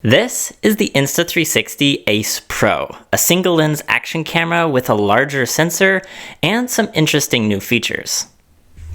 This is the Insta360 Ace Pro, a single lens action camera with a larger sensor and some interesting new features.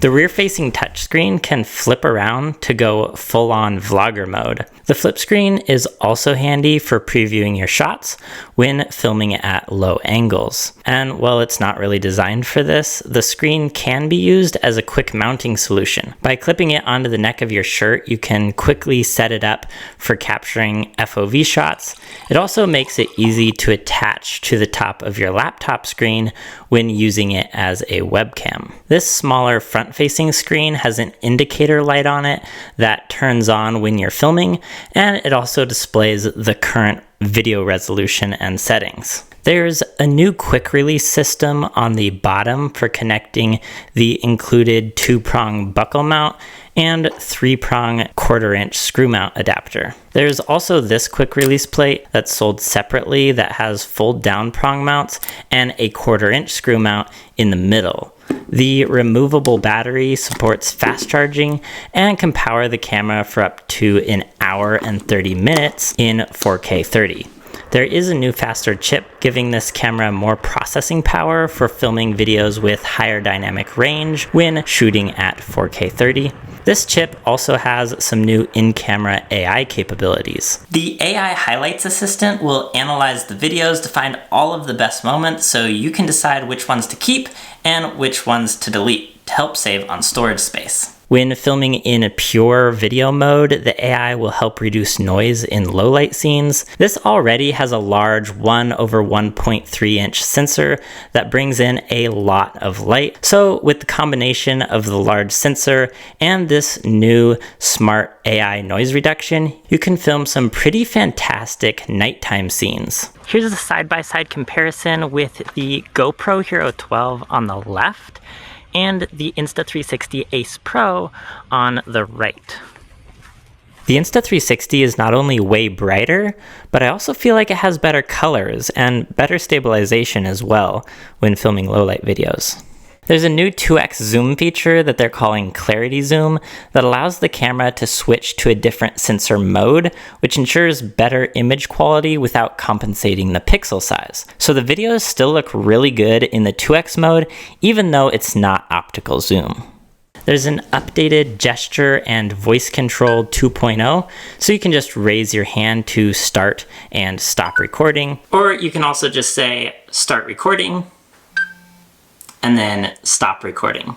The rear-facing touchscreen can flip around to go full-on vlogger mode. The flip screen is also handy for previewing your shots when filming at low angles. And while it's not really designed for this, the screen can be used as a quick mounting solution. By clipping it onto the neck of your shirt, you can quickly set it up for capturing FOV shots. It also makes it easy to attach to the top of your laptop screen when using it as a webcam. This smaller front-facing screen has an indicator light on it that turns on when you're filming, and it also displays the current video resolution and settings. There's a new quick release system on the bottom for connecting the included 2-prong buckle mount and 3-prong 1/4-inch screw mount adapter. There's also this quick release plate that's sold separately that has fold down prong mounts and a 1/4-inch screw mount in the middle. The removable battery supports fast charging and can power the camera for up to an hour and 30 minutes in 4K 30. There is a new faster chip giving this camera more processing power for filming videos with higher dynamic range when shooting at 4K 30. This chip also has some new in-camera AI capabilities. The AI Highlights Assistant will analyze the videos to find all of the best moments so you can decide which ones to keep and which ones to delete to help save on storage space. When filming in a pure video mode, the AI will help reduce noise in low light scenes. This already has a large 1/1.3-inch sensor that brings in a lot of light. So with the combination of the large sensor and this new smart AI noise reduction, you can film some pretty fantastic nighttime scenes. Here's a side-by-side comparison with the GoPro Hero 12 on the left and the Insta360 Ace Pro on the right. The Insta360 is not only way brighter, but I also feel like it has better colors and better stabilization as well when filming low light videos. There's a new 2x zoom feature that they're calling Clarity Zoom that allows the camera to switch to a different sensor mode, which ensures better image quality without compensating the pixel size. So the videos still look really good in the 2x mode, even though it's not optical zoom. There's an updated gesture and voice control 2.0, so you can just raise your hand to start and stop recording. Or you can also just say, start recording, and then stop recording.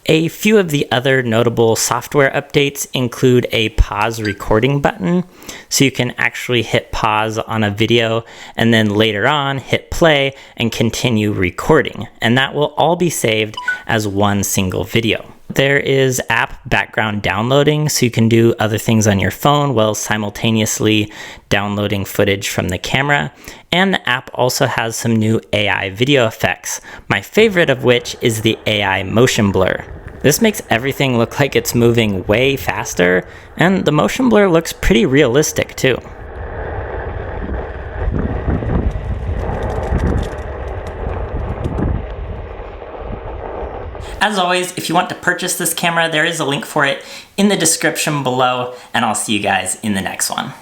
A few of the other notable software updates include a pause recording button, so you can actually hit pause on a video and then later on hit play and continue recording, and that will all be saved as one single video. There is app background downloading, so you can do other things on your phone while simultaneously downloading footage from the camera. And the app also has some new AI video effects, my favorite of which is the AI motion blur. This makes everything look like it's moving way faster, and the motion blur looks pretty realistic too. As always, if you want to purchase this camera, there is a link for it in the description below, and I'll see you guys in the next one.